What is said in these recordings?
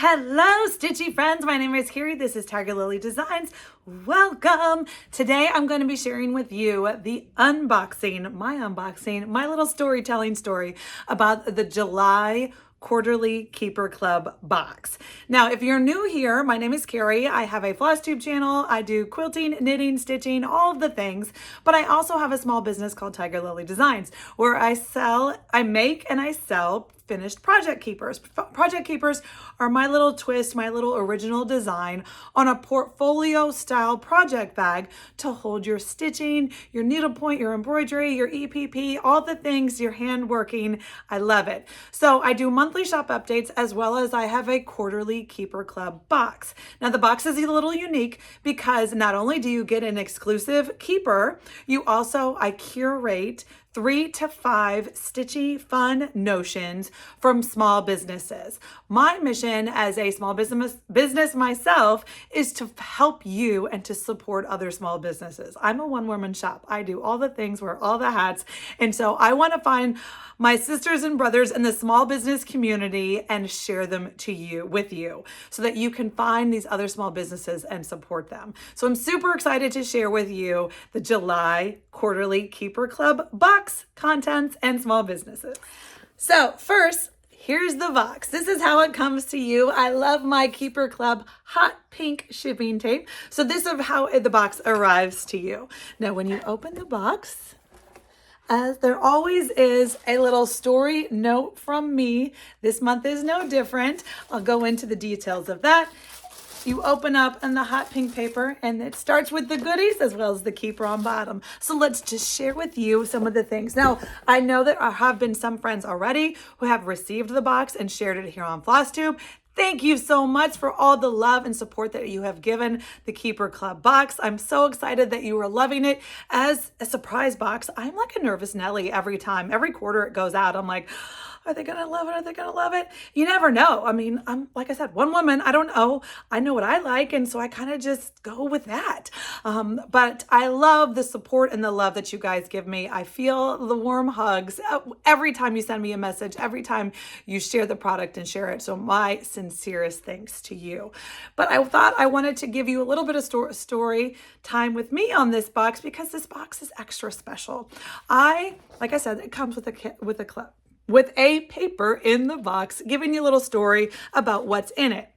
Hello, Stitchy friends. My name is Carrie. This is Tiger Lily Designs. Welcome. Today, I'm going to be sharing with you the unboxing, my little storytelling story about the July quarterly Keeper Club box. Now, if you're new here, my name is Carrie. I have a Floss tube channel. I do quilting, knitting, stitching, all of the things, but I also have a small business called Tiger Lily Designs where I make and I sell finished project keepers. Project keepers are my little twist, my little original design on a portfolio style project bag to hold your stitching, your needlepoint, your embroidery, your EPP, all the things, your hand working. I love it. So I do monthly shop updates as well as I have a quarterly Keeper Club box. Now the box is a little unique because not only do you get an exclusive keeper, I curate 3 to 5 stitchy fun notions from small businesses. My mission as a small business myself is to help you and to support other small businesses. I'm a one-woman shop. I do all the things, wear all the hats. And so I want to find my sisters and brothers in the small business community and share them with you so that you can find these other small businesses and support them. So I'm super excited to share with you the July quarterly Keeper Club box contents and small businesses. So first, here's the box. This is how it comes to you. I love my Keeper Club hot pink shipping tape. So this is how the box arrives to you. Now, when you open the box, as there always is a little story note from me. This month is no different. I'll go into the details of that. You open up in the hot pink paper and it starts with the goodies as well as the keeper on bottom. So let's just share with you some of the things. Now, I know that there have been some friends already who have received the box and shared it here on FlossTube. Thank you so much for all the love and support that you have given the Keeper Club box. I'm so excited that you are loving it as a surprise box. I'm like a nervous Nelly every time. Every quarter it goes out, I'm like, are they gonna love it? Are they gonna love it? You never know. I mean, I'm, like I said, one woman, I don't know. I know what I like, and so I kind of just go with that. But I love the support and the love that you guys give me. I feel the warm hugs every time you send me a message, every time you share the product and share it. So my sincerest thanks to you. But I thought I wanted to give you a little bit of story time with me on this box because this box is extra special. Like I said, it comes with a paper in the box, giving you a little story about what's in it.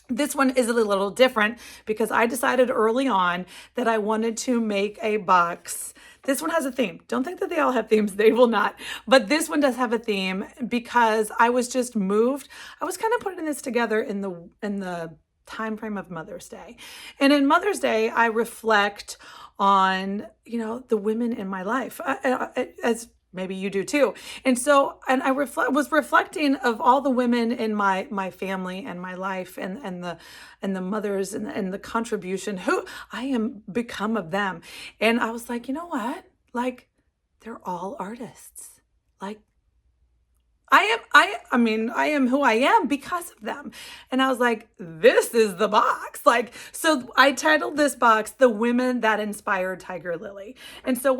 This one is a little different because I decided early on that I wanted to make a box. This one has a theme. Don't think that they all have themes. They will not. But this one does have a theme because I was just moved. I was kind of putting this together in the time frame of Mother's Day. And in Mother's Day, I reflect on, the women in my life as maybe you do too. And I was reflecting of all the women in my family and my life and the mothers and the contribution who I am become of them. And I was like, you know what? Like, they're all artists. Like, I am who I am because of them. And I was like, this is the box. Like, so I titled this box, The Women That Inspired Tiger Lily. And so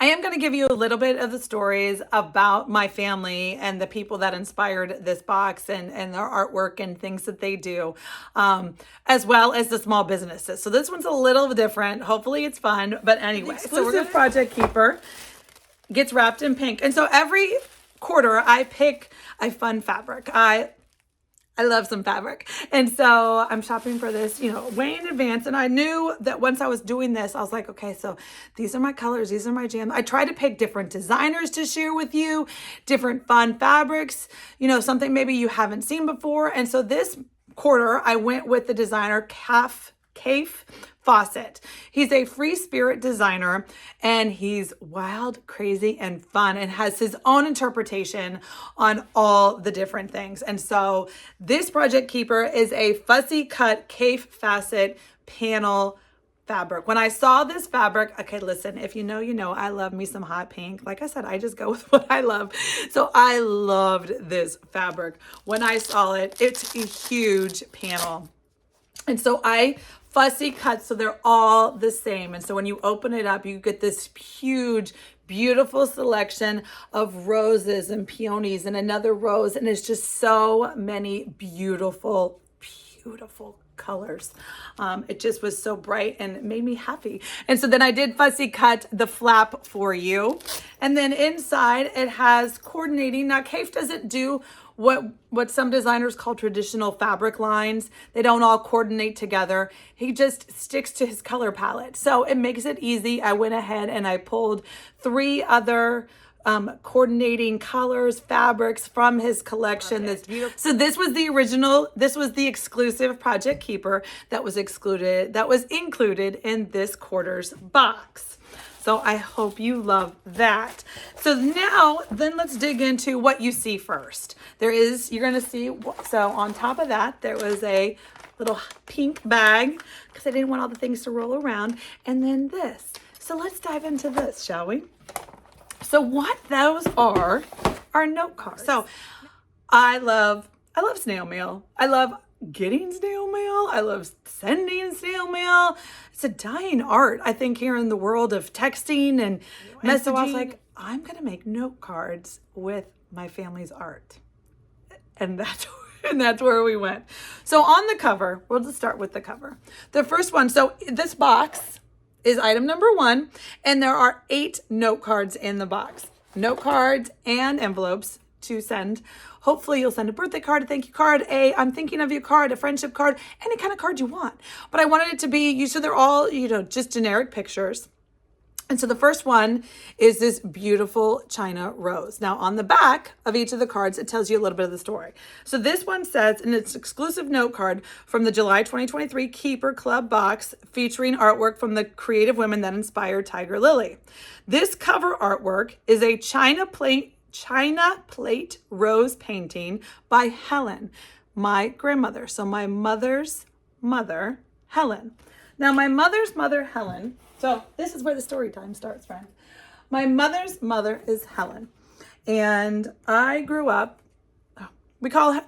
I am going to give you a little bit of the stories about my family and the people that inspired this box and their artwork and things that they do, as well as the small businesses. So this one's a little different. Hopefully it's fun. But anyway, exclusive project keeper gets wrapped in pink. And so every quarter I pick a fun fabric. I love some fabric. And so I'm shopping for this, way in advance. And I knew that once I was doing this, I was like, okay, so these are my colors. These are my jams. I try to pick different designers to share with you, different fun fabrics, something maybe you haven't seen before. And so this quarter, I went with the designer Kaffe Fawcett. He's a free spirit designer and he's wild, crazy, and fun and has his own interpretation on all the different things. And so this project keeper is a fussy cut Kaffe Fawcett panel fabric. When I saw this fabric, okay, listen, if you know, I love me some hot pink. Like I said, I just go with what I love. So I loved this fabric. When I saw it, it's a huge panel. And so I fussy cut, so they're all the same. And so when you open it up, you get this huge, beautiful selection of roses and peonies and another rose. And it's just so many beautiful, beautiful colors. It just was so bright and it made me happy. And so then I did fussy cut the flap for you. And then inside it has coordinating. Now Kaffe doesn't do what some designers call traditional fabric lines. They don't all coordinate together. He just sticks to his color palette. So it makes it easy. I went ahead and I pulled 3 other coordinating colors, fabrics from his collection. So this was the original, this was the exclusive Project Keeper that was included in this quarters box. So I hope you love that. So now, then let's dig into what you see first. You're gonna see, so on top of that, there was a little pink bag because I didn't want all the things to roll around. And then this. So let's dive into this, shall we? So what those are note cards. So I love snail mail. I love getting snail mail. I love sending snail mail. It's a dying art, I think, here in the world of texting and messaging. So I was like, I'm going to make note cards with my family's art. And that's where we went. So on the cover, we'll just start with the cover. The first one, so this box is item number 1, and there are 8 note cards in the box. Note cards and envelopes to send. Hopefully you'll send a birthday card, a thank you card, a I'm thinking of you card, a friendship card, any kind of card you want. But I wanted it to be, so they're all, just generic pictures. And so the first one is this beautiful China rose. Now on the back of each of the cards, it tells you a little bit of the story. So this one says, and it's exclusive note card from the July 2023 Keeper Club box featuring artwork from the creative women that inspired Tiger Lily. This cover artwork is a China plate rose painting by Helen, my grandmother. So my mother's mother, Helen. Now my mother's mother, Helen, so this is where the story time starts, friends. My mother's mother is Helen. And I grew up,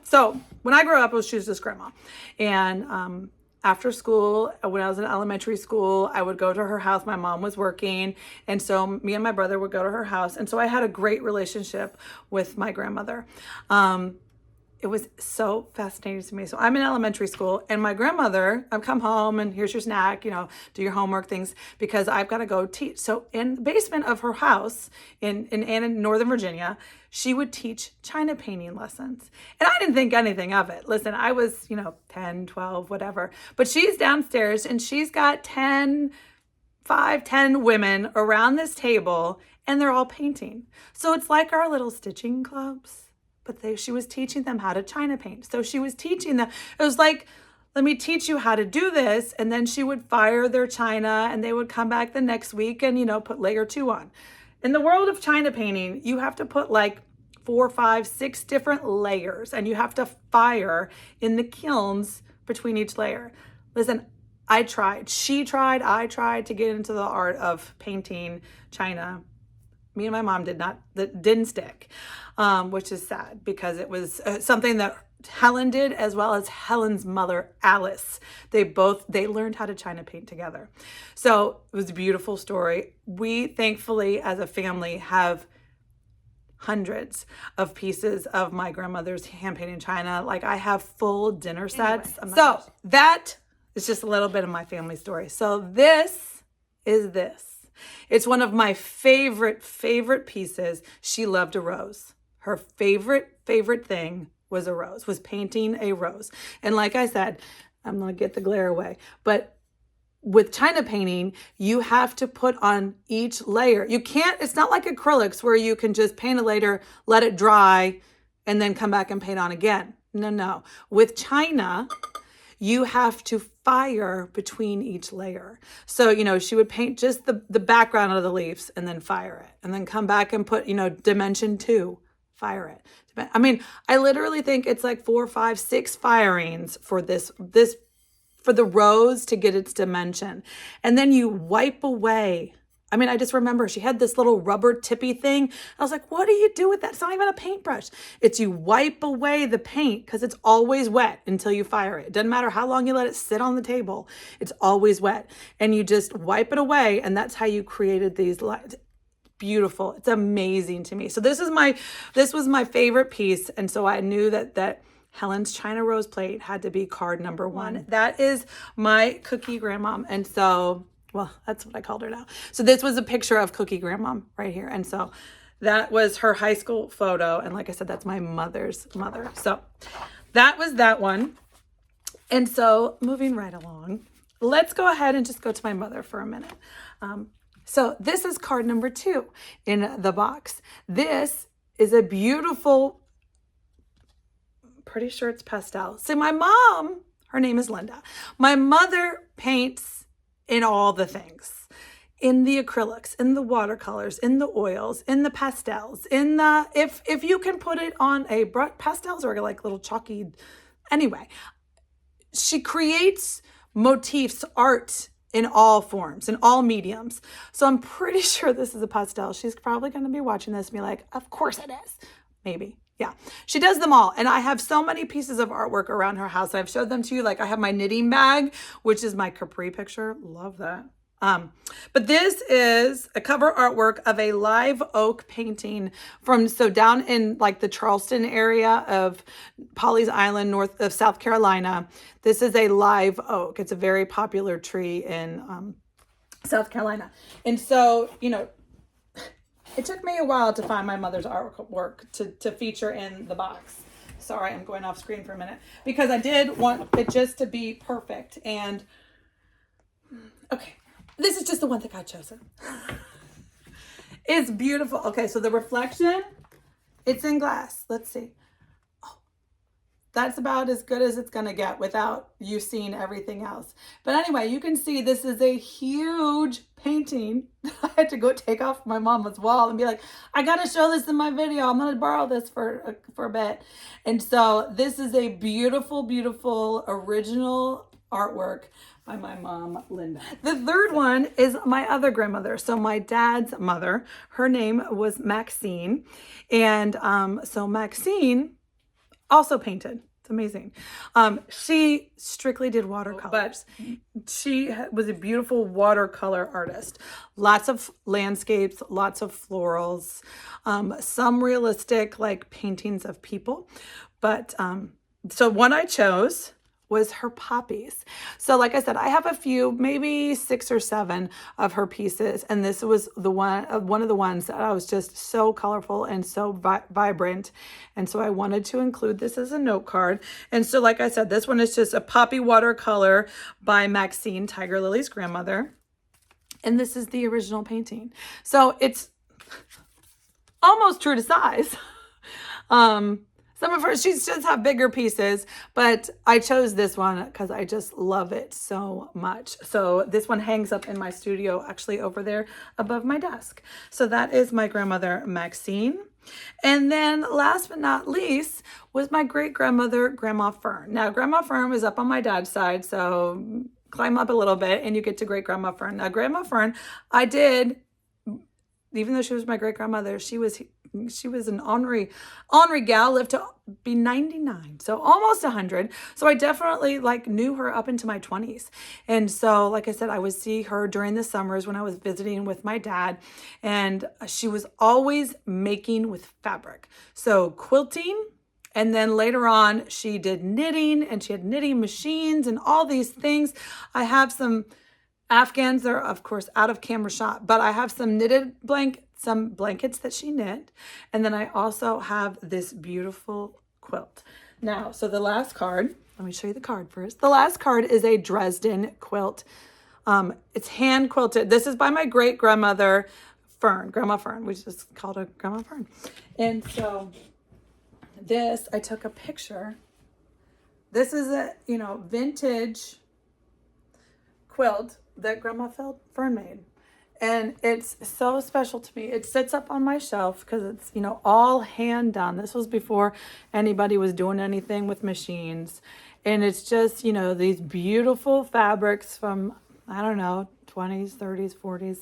so when I grew up, she was just grandma. And after school, when I was in elementary school, I would go to her house. My mom was working. And so me and my brother would go to her house. And so I had a great relationship with my grandmother. It was so fascinating to me. So I'm in elementary school and my grandmother, I've come home and here's your snack, do your homework things because I've got to go teach. So in the basement of her house in Northern Virginia, she would teach China painting lessons. And I didn't think anything of it. Listen, I was, 10, 12, whatever. But she's downstairs and she's got 10 women around this table and they're all painting. So it's like our little stitching clubs. But she was teaching them how to China paint. So she was teaching them. It was like, let me teach you how to do this. And then she would fire their China and they would come back the next week and, put layer 2 on. In the world of China painting, you have to put like 4, 5, 6 different layers and you have to fire in the kilns between each layer. Listen, I tried. I tried to get into the art of painting China. Me and my mom didn't stick, which is sad because it was something that Helen did as well as Helen's mother, Alice. They learned how to China paint together. So it was a beautiful story. We thankfully as a family have hundreds of pieces of my grandmother's hand painted China. Like I have full dinner sets. Anyway, so that is just a little bit of my family story. So this is this. It's one of my favorite pieces. She loved a rose. Her favorite thing was a rose, was painting a rose. And like I said, I'm going to get the glare away, but with China painting, you have to put on each layer. You can't, it's not like acrylics where you can just paint a layer, let it dry, and then come back and paint on again. No. With China, you have to fire between each layer. So, she would paint just the background of the leaves and then fire it and then come back and put, dimension 2, fire it. I mean, I literally think it's like 4, 5, 6 firings for this for the rose to get its dimension. And then you wipe away. I mean, I just remember she had this little rubber tippy thing. I was like, what do you do with that? It's not even a paintbrush. It's you wipe away the paint because it's always wet until you fire it. It doesn't matter how long you let it sit on the table. It's always wet. And you just wipe it away. And that's how you created these lines. Beautiful. It's amazing to me. So this was my favorite piece. And so I knew that Helen's China Rose plate had to be card number 1. That is my Cookie Grandmom. And so, well, that's what I called her now. So this was a picture of Cookie Grandmom right here. And so that was her high school photo. And like I said, that's my mother's mother. So that was that one. And so moving right along, let's go ahead and just go to my mother for a minute. So this is card number 2 in the box. This is a beautiful, pretty sure it's pastel. So my mom, her name is Linda. My mother paints in all the things. In the acrylics, in the watercolors, in the oils, in the pastels, in the, if you can put it on a brush, pastels are like little chalky. Anyway, she creates motifs, art, in all forms, in all mediums. So I'm pretty sure this is a pastel. She's probably going to be watching this and be like, of course it is. Maybe. Yeah. She does them all. And I have so many pieces of artwork around her house. I've showed them to you. Like I have my knitting bag, which is my Capri picture. Love that. But this is a cover artwork of a live oak painting from, so down in like the Charleston area of Pawleys Island, north of South Carolina. This is a live oak. It's a very popular tree in South Carolina. And so, you know, it took me a while to find my mother's artwork to feature in the box. Sorry, I'm going off screen for a minute because I did want it just to be perfect. And okay. This is just the one that got chosen. It's beautiful. Okay, so the reflection, it's in glass. Let's see. Oh, that's about as good as it's going to get without you seeing everything else. But anyway, you can see this is a huge painting. I had to go take off my mama's wall and be like, I got to show this in my video. I'm going to borrow this for a bit. And so this is a beautiful, beautiful original artwork by my mom, Linda. The third one is my other grandmother. So my dad's mother, her name was Maxine. And so Maxine also painted. It's amazing. She strictly did watercolors, but she was a beautiful watercolor artist. Lots of landscapes, lots of florals, some realistic like paintings of people. But so one I chose was her poppies. So like I said, I have a few, maybe 6 or 7 of her pieces. And this was the one of the ones that I was just so colorful and so vibrant. And so I wanted to include this as a note card. And so like I said, this one is just a poppy watercolor by Maxine, Tiger Lily's grandmother. And this is the original painting. So it's almost true to size. Some of her, she just have bigger pieces, but I chose this one because I just love it so much. So this one hangs up in my studio, actually over there above my desk. So that is my grandmother, Maxine. And then last but not least was my great-grandmother, Grandma Fern. Now, Grandma Fern was up on my dad's side, so climb up a little bit and you get to great-grandma Fern. Now, Grandma Fern, I did, even though she was my great-grandmother, she was an ornery gal, lived to be 99, so almost 100. So I definitely like knew her up into my 20s. And so, like I said, I would see her during the summers when I was visiting with my dad, and she was always making with fabric. So quilting, and then later on she did knitting, and she had knitting machines and all these things. I have some Afghans. They're of course out of camera shot, but I have some some blankets that she knit. And then I also have this beautiful quilt. Now, so the last card, let me show you the card first. The last card is a Dresden quilt. It's hand quilted. This is by my great grandmother, Fern, Grandma Fern. We just called her Grandma Fern. And so this, I took a picture. This is a, vintage quilt that Grandma Fern made. And it's so special to me. It sits up on my shelf because it's, all hand done. This was before anybody was doing anything with machines. And it's just, these beautiful fabrics from, I don't know, 20s, 30s, 40s.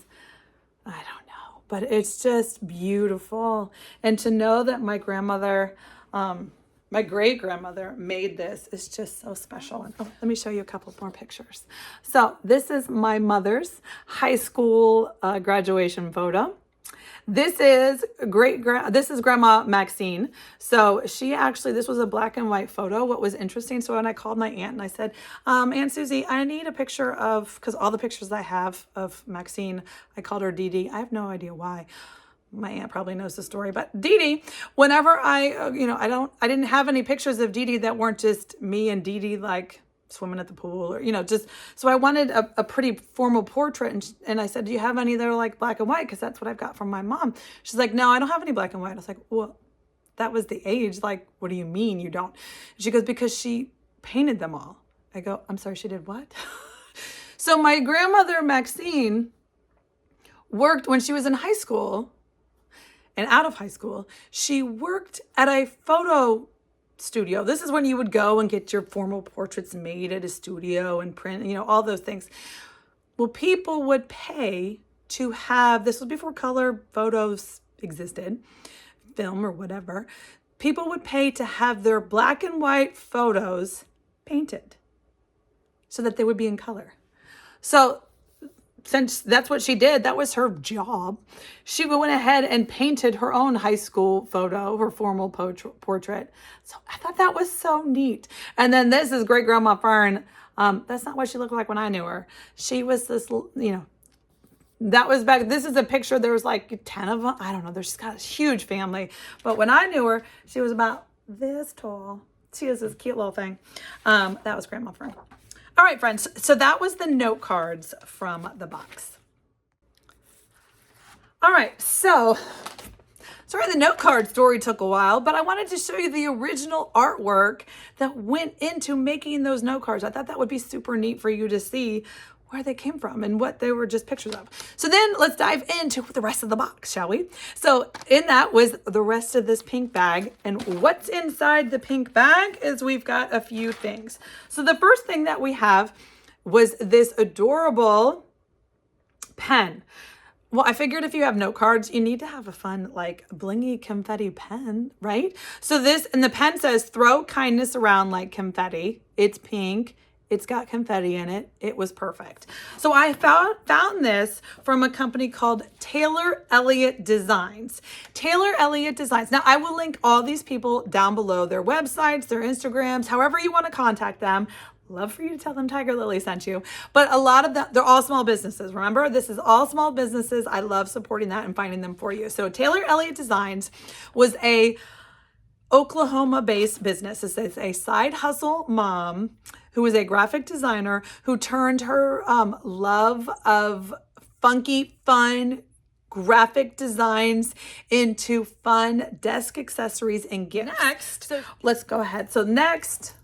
I don't know, but it's just beautiful. And to know that my grandmother, my great grandmother made this is just so special. And let me show you a couple more pictures. So this is my mother's high school graduation photo. This is this is Grandma Maxine. So she actually, this was a black and white photo. What was interesting, so when I called my aunt and I said, Aunt Susie, I need a picture of, because all the pictures I have of Maxine, I called her Dee Dee. I have no idea why. My aunt probably knows the story, but Dee Dee, whenever I didn't have any pictures of Dee Dee that weren't just me and Dee Dee like swimming at the pool, or just, so I wanted a pretty formal portrait, and I said, do you have any that are like black and white, because that's what I've got from my mom. She's like, no, I don't have any black and white. I was like, well, that was the age, like, what do you mean you don't? She goes, because she painted them all. I go, I'm sorry, she did what? So my grandmother Maxine worked when she was in high school and out of high school. She worked at a photo studio. This is when you would go and get your formal portraits made at a studio and print, all those things. Well, people would pay to have, this was before color photos existed, film or whatever. People would pay to have their black and white photos painted so that they would be in color. So since that's what she did, that was her job, she went ahead and painted her own high school photo, her formal portrait. So I thought that was so neat. And then this is Great Grandma Fern. That's not what she looked like when I knew her. She was this, that was back, this is a picture, there was like 10 of them. I don't know, she's got a huge family. But when I knew her, she was about this tall. She is this cute little thing. That was Grandma Fern. All right, friends, so that was the note cards from the box. All right, so sorry the note card story took a while, but I wanted to show you the original artwork that went into making those note cards. I thought that would be super neat for you to see where they came from and what they were just pictures of. So then let's dive into the rest of the box, shall we? So in that was the rest of this pink bag. And what's inside the pink bag is we've got a few things. So the first thing that we have was this adorable pen. Well, I figured if you have note cards, you need to have a fun, like, blingy confetti pen, right? So this, and the pen says, throw kindness around like confetti. It's pink. It's got confetti in it. It was perfect. So I found this from a company called Taylor Elliott Designs. Taylor Elliott Designs. Now, I will link all these people down below, their websites, their Instagrams, however you want to contact them. Love for you to tell them Tiger Lily sent you. But a lot of them, they're all small businesses. Remember, this is all small businesses. I love supporting that and finding them for you. So Taylor Elliott Designs was a Oklahoma-based business. This is a side hustle mom who was a graphic designer who turned her love of funky, fun graphic designs into fun desk accessories and gifts. Next, so let's go ahead. So next,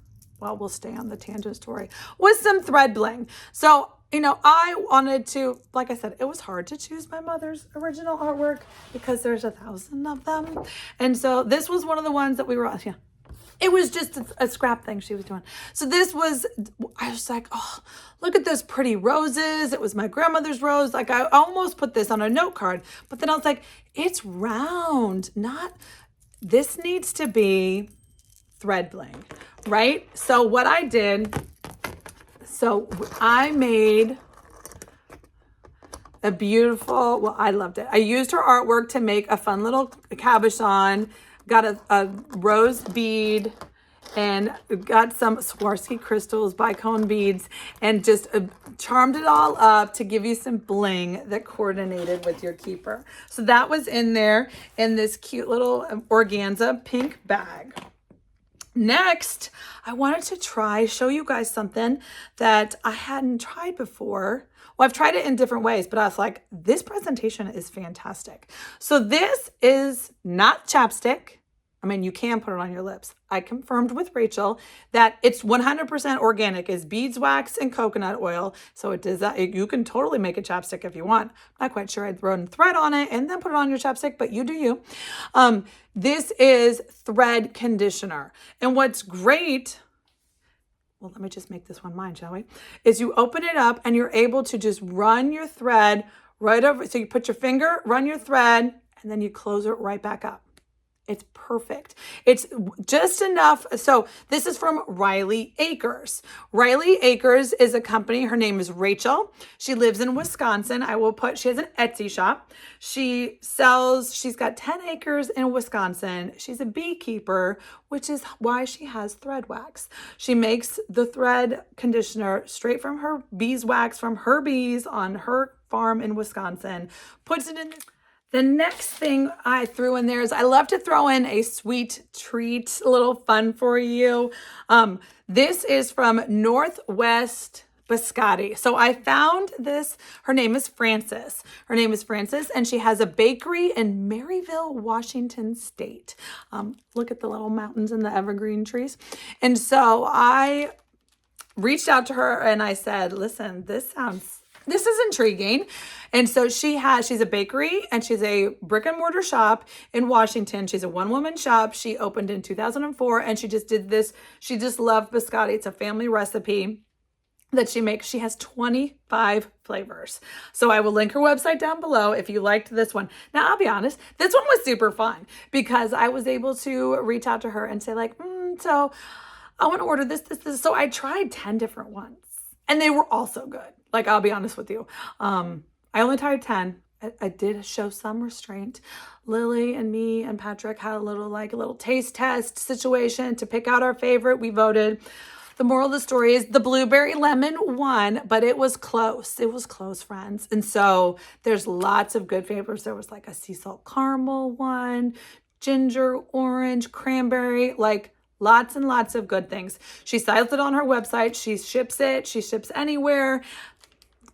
well, we'll stay on the tangent story, was some thread bling. So, I wanted to, like I said, it was hard to choose my mother's original artwork because there's 1,000 of them. And so this was one of the ones that we were, it was just a scrap thing she was doing. So this was, I was like, oh, look at those pretty roses. It was my grandmother's rose. Like I almost put this on a note card, but then I was like, it's round, this needs to be thread bling, right? So what I did, I made a beautiful, well, I loved it. I used her artwork to make a fun little cabochon, got a rose bead, and got some Swarovski crystals, bicone beads, and just charmed it all up to give you some bling that coordinated with your keeper. So that was in there in this cute little organza pink bag. Next, I wanted to show you guys something that I hadn't tried before. Well, I've tried it in different ways, but I was like, this presentation is fantastic. So this is not chapstick. I mean, you can put it on your lips. I confirmed with Rachel that it's 100% organic. It's beeswax and coconut oil. So it does that. You can totally make a chapstick if you want. I'm not quite sure I'd throw a thread on it and then put it on your chapstick, but you do you. This is thread conditioner. And what's great, well, let me just make this one mine, shall we? Is you open it up and you're able to just run your thread right over. So you put your finger, run your thread, and then you close it right back up. It's perfect. It's just enough. So this is from Riley Acres. Riley Acres is a company. Her name is Rachel. She lives in Wisconsin. She has an Etsy shop. She's got 10 acres in Wisconsin. She's a beekeeper, which is why she has thread wax. She makes the thread conditioner straight from her beeswax from her bees on her farm in Wisconsin, puts it in this. The next thing I threw in there is I love to throw in a sweet treat, a little fun for you. This is from Northwest Biscotti. So I found this. Her name is Frances. And she has a bakery in Maryville, Washington State. Look at the little mountains and the evergreen trees. And so I reached out to her and I said, listen, this is intriguing. And so she's a bakery and she's a brick and mortar shop in Washington. She's a one-woman shop. She opened in 2004 and she just did this. She just loved biscotti. It's a family recipe that she makes. She has 25 flavors. So I will link her website down below if you liked this one. Now, I'll be honest, this one was super fun because I was able to reach out to her and say like, so I want to order this. So I tried 10 different ones and they were all so good. Like, I'll be honest with you. I only tried 10. I did show some restraint. Lily and me and Patrick had a little taste test situation to pick out our favorite. We voted. The moral of the story is the blueberry lemon won, but it was close. It was close, friends. And so there's lots of good flavors. There was like a sea salt caramel one, ginger, orange, cranberry, like lots and lots of good things. She sells it on her website. She ships it. She ships anywhere.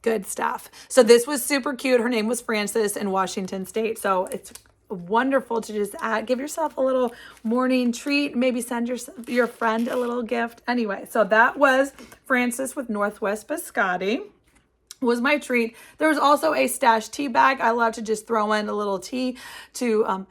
Good stuff. So this was super cute. Her name was Frances in Washington State. So it's wonderful to just give yourself a little morning treat. Maybe send your friend a little gift. Anyway, so that was Frances with Northwest Biscotti. Was my treat. There was also a stash tea bag. I love to just throw in a little tea to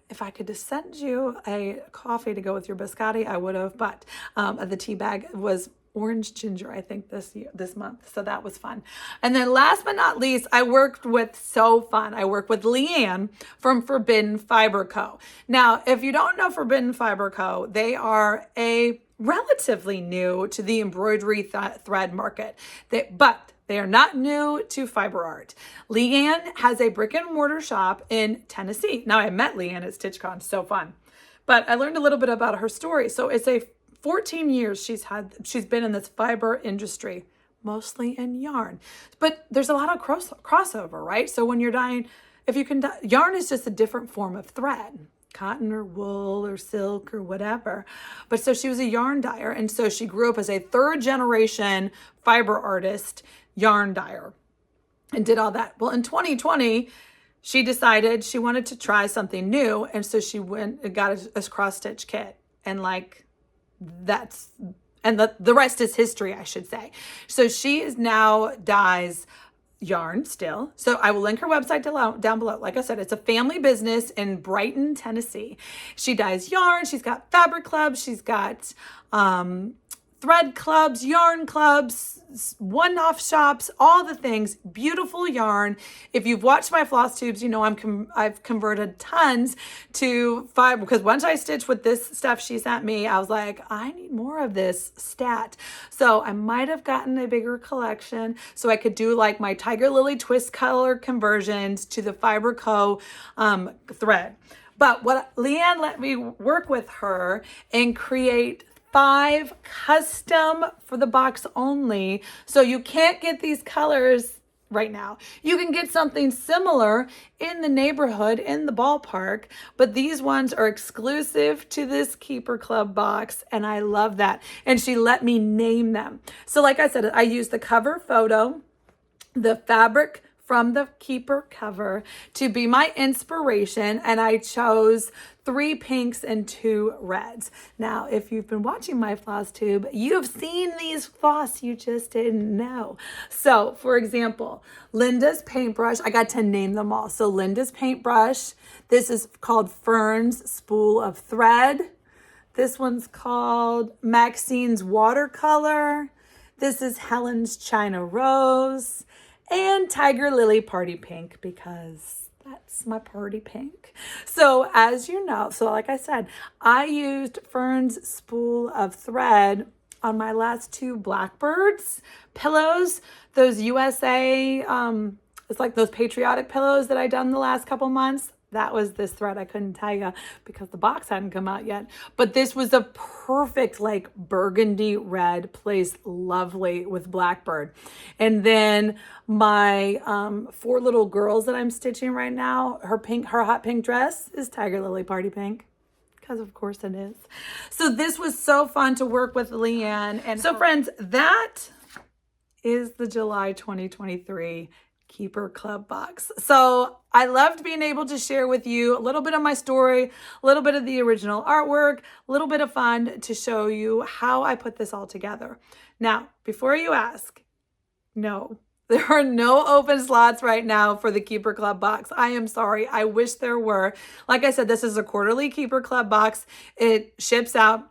if I could just send you a coffee to go with your biscotti, I would have. But the tea bag was orange ginger, I think this month. So that was fun. And then last but not least, I worked with Leanne from Forbidden Fiber Co. Now, if you don't know Forbidden Fiber Co., they are relatively new to the embroidery thread market. But they are not new to fiber art. Leanne has a brick and mortar shop in Tennessee. Now, I met Leanne at Stitchcon. So fun. But I learned a little bit about her story. So it's 14 years she's been in this fiber industry, mostly in yarn. But there's a lot of crossover, right? So when you're dyeing, yarn is just a different form of thread, cotton or wool or silk or whatever. But so she was a yarn dyer. And so she grew up as a third generation fiber artist, yarn dyer, and did all that. Well, in 2020, she decided she wanted to try something new. And so she went and got a cross stitch kit and the rest is history, I should say. So she is now dyes yarn still. So I will link her website down below. Like I said, it's a family business in Brighton, Tennessee. She dyes yarn. She's got fabric clubs. She's got thread clubs, yarn clubs, one-off shops, all the things. Beautiful yarn. If you've watched my floss tubes, you know I've converted tons to fiber, because once I stitched with this stuff she sent me, I was like, I need more of this stat. So I might have gotten a bigger collection so I could do like my Tiger Lily twist color conversions to the Fiber Co. thread. But what Leanne let me work with her and create 5 custom for the box only. So you can't get these colors right now. You can get something similar in the neighborhood, in the ballpark, but these ones are exclusive to this Keeper Club box, and I love that. And she let me name them. So like I said, I used the cover photo, the fabric from the Keeper cover to be my inspiration, and I chose 3 pinks and 2 reds. Now, if you've been watching my floss tube, you've seen these floss you just didn't know. So, for example, Linda's paintbrush, I got to name them all. So Linda's paintbrush, this is called Fern's Spool of Thread. This one's called Maxine's Watercolor. This is Helen's China Rose. and Tiger Lily Party Pink, because that's my party pink. So as you know, so like I said, I used Fern's spool of thread on my last 2 Blackbirds pillows, those USA, it's like those patriotic pillows that I done the last couple months. That was this thread. I couldn't tell you because the box hadn't come out yet. But this was a perfect like burgundy red, plays lovely with Blackbird. And then my 4 little girls that I'm stitching right now, her hot pink dress is Tiger Lily Party Pink. Because of course it is. So this was so fun to work with Leanne. And so friends, that is the July 2023 Keeper Club box. So I loved being able to share with you a little bit of my story, a little bit of the original artwork, a little bit of fun to show you how I put this all together. Now, before you ask, no, there are no open slots right now for the Keeper Club box. I am sorry. I wish there were. Like I said, this is a quarterly Keeper Club box. It ships out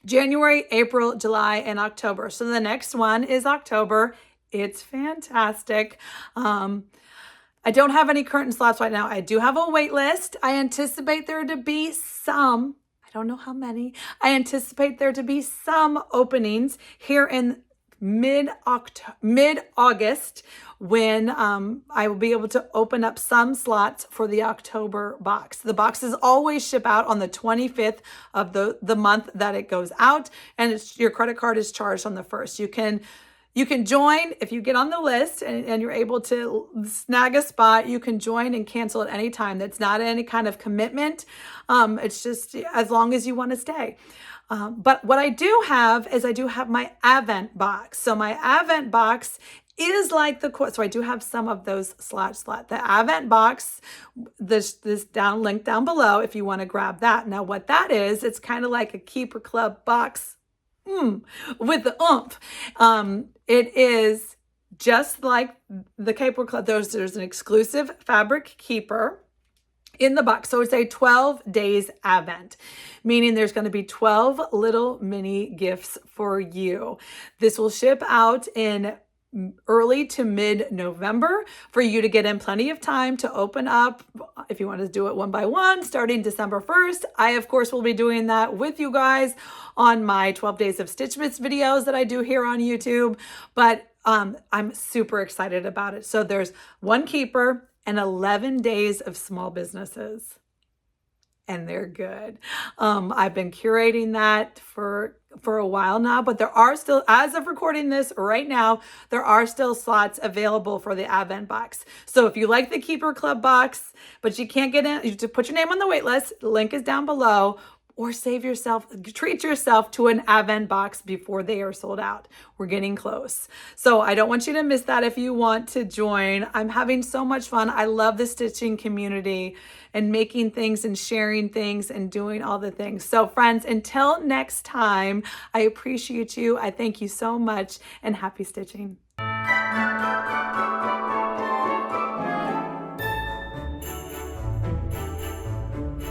January, April, July, and October. So the next one is October. It's fantastic. I don't have any current slots right now. I do have a wait list. I anticipate there to be some, I don't know how many. I anticipate there to be some openings here in mid-August when I will be able to open up some slots for the October box. The boxes always ship out on the 25th of the month that it goes out, and your credit card is charged on the 1st. You can join if you get on the list and you're able to snag a spot. You can join and cancel at any time. That's not any kind of commitment. It's just as long as you want to stay. But what I do have is I do have my Advent box. So my Advent box is like so I do have some of those slot. The Advent box, this link down below if you want to grab that. Now what that is, it's kind of like a Keeper Club box with the oomph. It is just like the Keeper Club. There's an exclusive fabric keeper in the box. So it's a 12 days Advent, meaning there's going to be 12 little mini gifts for you. This will ship out in early to mid-November for you to get in plenty of time to open up if you want to do it one by one starting December 1st. I of course will be doing that with you guys on my 12 days of Stitchmas videos that I do here on YouTube, but I'm super excited about it. So there's 1 keeper and 11 days of small businesses, and they're good. I've been curating that for a while now, but there are still, as of recording this right now, there are still slots available for the Advent box. So if you like the Keeper Club box, but you can't get in, you have to put your name on the wait list. The link is down below. Or treat yourself to an Advent box before they are sold out. We're getting close. So I don't want you to miss that if you want to join. I'm having so much fun. I love the stitching community and making things and sharing things and doing all the things. So friends, until next time, I appreciate you. I thank you so much and happy stitching.